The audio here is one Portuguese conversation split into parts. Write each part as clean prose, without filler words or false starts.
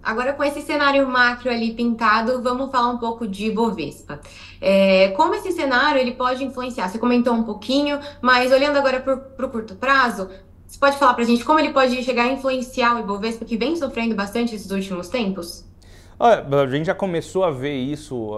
Agora com esse cenário macro ali pintado, vamos falar um pouco de Ibovespa. Como esse cenário ele pode influenciar? Você comentou um pouquinho, mas olhando agora para o curto prazo, você pode falar para a gente como ele pode chegar a influenciar o Ibovespa, que vem sofrendo bastante esses últimos tempos? Olha, a gente já começou a ver isso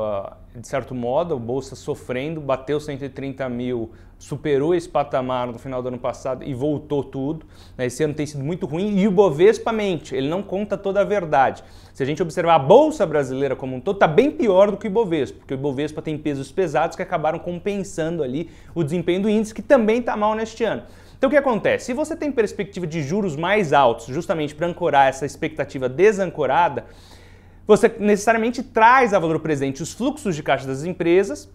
de certo modo, a Bolsa sofrendo, bateu 130 mil, superou esse patamar no final do ano passado e voltou tudo. Esse ano tem sido muito ruim e o Bovespa mente, ele não conta toda a verdade. Se a gente observar a Bolsa brasileira como um todo, está bem pior do que o Ibovespa, porque o Ibovespa tem pesos pesados que acabaram compensando ali o desempenho do índice, que também está mal neste ano. Então o que acontece? Se você tem perspectiva de juros mais altos, justamente para ancorar essa expectativa desancorada, você necessariamente traz a valor presente os fluxos de caixa das empresas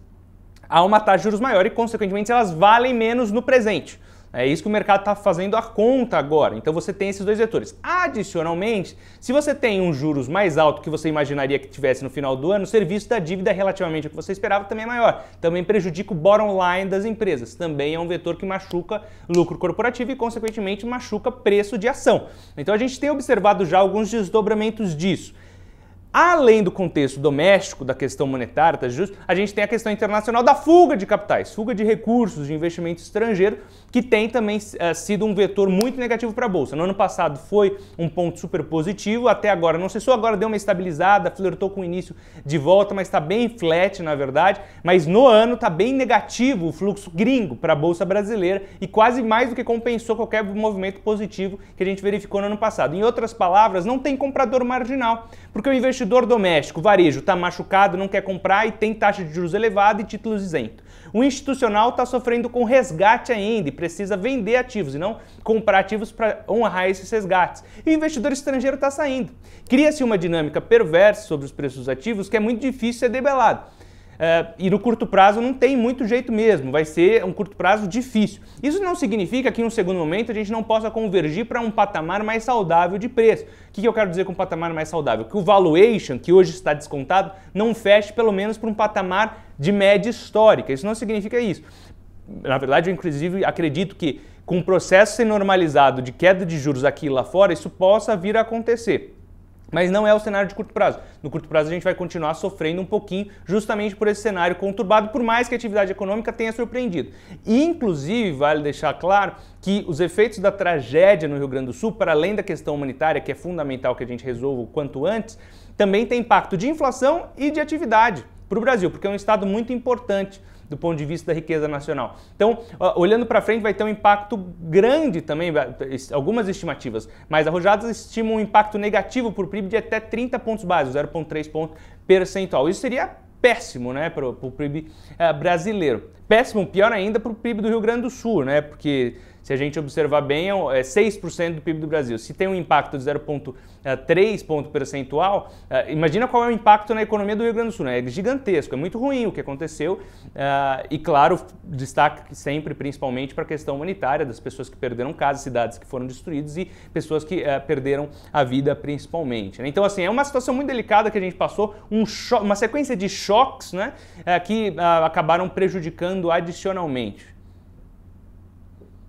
a uma taxa de juros maior e, consequentemente, elas valem menos no presente. É isso que o mercado está fazendo a conta agora. Então você tem esses dois vetores. Adicionalmente, se você tem um juros mais alto que você imaginaria que tivesse no final do ano, o serviço da dívida relativamente ao que você esperava também é maior. Também prejudica o bottom line das empresas. Também é um vetor que machuca lucro corporativo e, consequentemente, machuca preço de ação. Então a gente tem observado já alguns desdobramentos disso. Além do contexto doméstico, da questão monetária, taxa de juros, a gente tem a questão internacional da fuga de capitais, fuga de recursos, de investimento estrangeiro, que tem também sido um vetor muito negativo para a Bolsa. No ano passado foi um ponto super positivo, até agora não cessou, agora deu uma estabilizada, flertou com o início de volta, mas está bem flat na verdade, mas no ano está bem negativo o fluxo gringo para a Bolsa brasileira e quase mais do que compensou qualquer movimento positivo que a gente verificou no ano passado. Em outras palavras, não tem comprador marginal, porque o investidor doméstico, varejo, está machucado, não quer comprar e tem taxa de juros elevada e títulos isentos. O institucional está sofrendo com resgate ainda e precisa vender ativos e não comprar ativos para honrar esses resgates. E o investidor estrangeiro está saindo. Cria-se uma dinâmica perversa sobre os preços dos ativos que é muito difícil ser debelado. E no curto prazo não tem muito jeito mesmo, vai ser um curto prazo difícil. Isso não significa que em um segundo momento a gente não possa convergir para um patamar mais saudável de preço. O que eu quero dizer com patamar mais saudável? Que o valuation, que hoje está descontado, não feche pelo menos para um patamar de média histórica. Isso não significa isso. Na verdade, eu inclusive acredito que com o processo ser normalizado de queda de juros aqui e lá fora, isso possa vir a acontecer. Mas não é o cenário de curto prazo. No curto prazo a gente vai continuar sofrendo um pouquinho justamente por esse cenário conturbado, por mais que a atividade econômica tenha surpreendido. E, inclusive, vale deixar claro que os efeitos da tragédia no Rio Grande do Sul, para além da questão humanitária, que é fundamental que a gente resolva o quanto antes, também tem impacto de inflação e de atividade para o Brasil, porque é um estado muito importante do ponto de vista da riqueza nacional. Então, olhando para frente, vai ter um impacto grande também, algumas estimativas mais arrojadas estimam um impacto negativo para o PIB de até 30 pontos básicos, 0,3 ponto percentual. Isso seria péssimo, né, para o PIB brasileiro. Péssimo, pior ainda, para o PIB do Rio Grande do Sul, né, porque se a gente observar bem, é 6% do PIB do Brasil. Se tem um impacto de 0,3 ponto percentual, imagina qual é o impacto na economia do Rio Grande do Sul. Né? É gigantesco, é muito ruim o que aconteceu. E, claro, destaque sempre, principalmente, para a questão humanitária, das pessoas que perderam casas, cidades que foram destruídas e pessoas que perderam a vida, principalmente. Né? Então, assim, é uma situação muito delicada que a gente passou, uma sequência de choques, né, que acabaram prejudicando adicionalmente.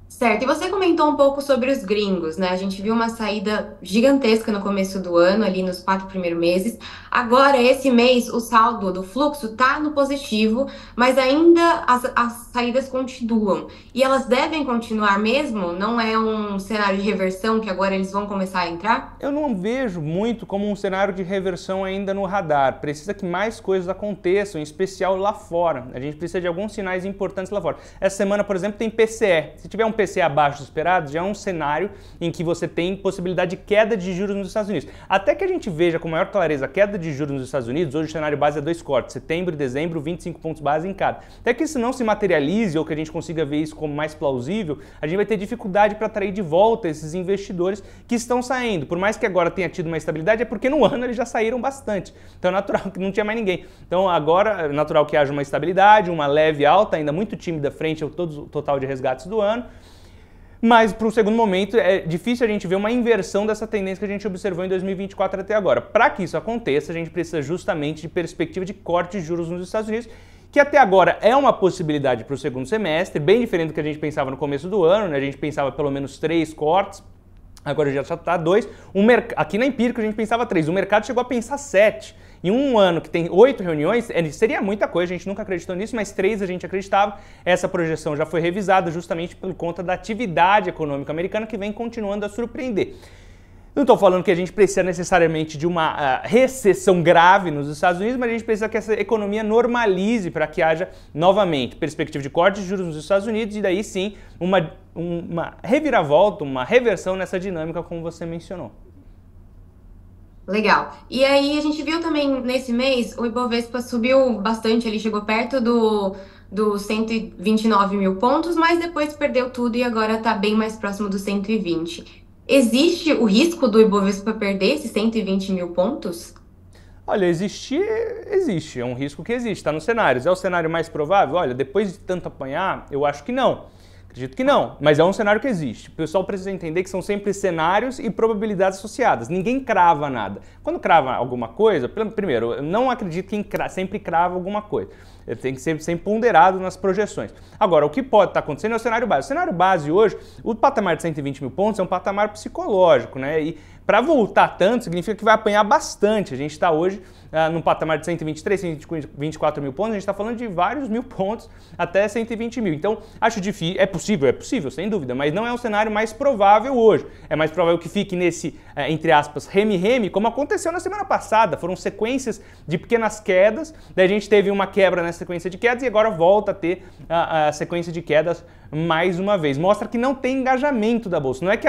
Certo, e você comentou um pouco sobre os gringos, né? A gente viu uma saída gigantesca no começo do ano, ali nos 4 primeiros meses. Agora, esse mês, o saldo do fluxo está no positivo, mas ainda as saídas continuam. E elas devem continuar mesmo? Não é um cenário de reversão que agora eles vão começar a entrar? Eu não vejo muito como um cenário de reversão ainda no radar. Precisa que mais coisas aconteçam, em especial lá fora. A gente precisa de alguns sinais importantes lá fora. Essa semana, por exemplo, tem PCE. Se tiver um PCE abaixo do esperado, já é um cenário em que você tem possibilidade de queda de juros nos Estados Unidos. Até que a gente veja com maior clareza a queda de juros nos Estados Unidos, hoje o cenário base é 2 cortes, setembro e dezembro, 25 pontos base em cada. Até que isso não se materialize ou que a gente consiga ver isso como mais plausível, a gente vai ter dificuldade para atrair de volta esses investidores que estão saindo. Por mais que agora tenha tido uma estabilidade, é porque no ano eles já saíram bastante. Então é natural que não tinha mais ninguém. Então agora é natural que haja uma estabilidade, uma leve alta, ainda muito tímida frente ao total de resgates do ano. Mas para o segundo momento é difícil a gente ver uma inversão dessa tendência que a gente observou em 2024 até agora. Para que isso aconteça, a gente precisa justamente de perspectiva de corte de juros nos Estados Unidos, que até agora é uma possibilidade para o segundo semestre, bem diferente do que a gente pensava no começo do ano, né? A gente pensava pelo menos 3 cortes. agora já está 2. Aqui na Empírico a gente pensava 3, o mercado chegou a pensar 7. Em um ano que tem 8 reuniões, seria muita coisa, a gente nunca acreditou nisso, mas 3 a gente acreditava. Essa projeção já foi revisada justamente por conta da atividade econômica americana que vem continuando a surpreender. Não estou falando que a gente precisa necessariamente de uma recessão grave nos Estados Unidos, mas a gente precisa que essa economia normalize para que haja novamente perspectiva de corte de juros nos Estados Unidos e daí sim uma reviravolta, uma reversão nessa dinâmica como você mencionou. Legal. E aí a gente viu também nesse mês o Ibovespa subiu bastante, ele chegou perto dos 129 mil pontos, mas depois perdeu tudo e agora está bem mais próximo dos 120. Existe o risco do Ibovespa perder esses 120 mil pontos? Olha, existe, é um risco que existe, está nos cenários. É o cenário mais provável? Olha, depois de tanto apanhar, eu acho que não. Acredito que não, mas é um cenário que existe. O pessoal precisa entender que são sempre cenários e probabilidades associadas. Ninguém crava nada. Quando crava alguma coisa, primeiro, eu não acredito que sempre crava alguma coisa. Ele tem que ser sempre ponderado nas projeções. Agora, o que pode estar acontecendo é o cenário base. O cenário base hoje, o patamar de 120 mil pontos é um patamar psicológico, né? E para voltar tanto, significa que vai apanhar bastante. A gente está hoje num patamar de 123, 124 mil pontos, a gente está falando de vários mil pontos até 120 mil. Então, acho difícil, é possível, sem dúvida, mas não é o cenário mais provável hoje. É mais provável que fique nesse, entre aspas, reme-reme, como aconteceu na semana passada. Foram sequências de pequenas quedas, daí a gente teve uma quebra nessa sequência de quedas e agora volta a ter a sequência de quedas mais uma vez. Mostra que não tem engajamento da Bolsa. Não é que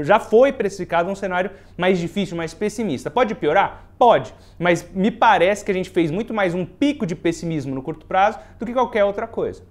já foi precificado um cenário mais difícil, mais pessimista. Pode piorar? Pode, mas me parece que a gente fez muito mais um pico de pessimismo no curto prazo do que qualquer outra coisa.